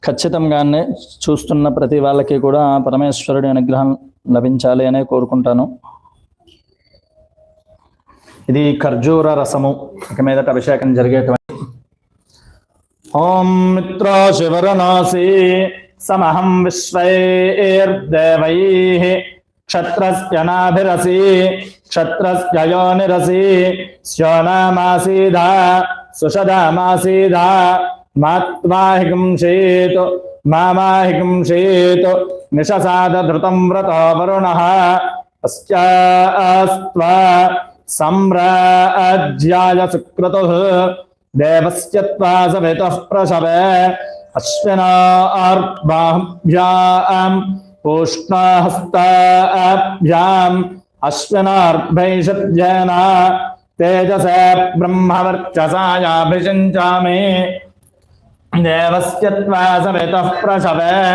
ఖచ్చితంగానే చూస్తున్న ప్రతి వాళ్ళకి కూడా పరమేశ్వరుడి అనుగ్రహం లభించాలి అనే కోరుకుంటాను. ఇది ఖర్జూర రసము. ఇక మీదట అభిషేకం జరిగేటువంటి. ఓం మిత్రో శివరనాసి సమహం విశ్వైర్దేవైః క్షత్రస్య నాభిరసి క్షత్రస్య యోనిరసి స్యోనామాసీదా సుషదామాసీదా మాత్వాహికంషేతు మామాహికంషేతు నిశసాదధృతం వ్రతో వరుణః అస్యాస్త్వా సంరాజ్యాయ సుక్రతుః దేవస్య త్వా సవితుః ప్రసవే అశ్వినార్బాహుభ్యాం పూష్ణహస్తాభ్యాం అశ్వినార్భైషద్యేన తేజసే బ్రహ్మవర్చసాయాభిషించామి దేవస్య త్వా సవితుః ప్రసవే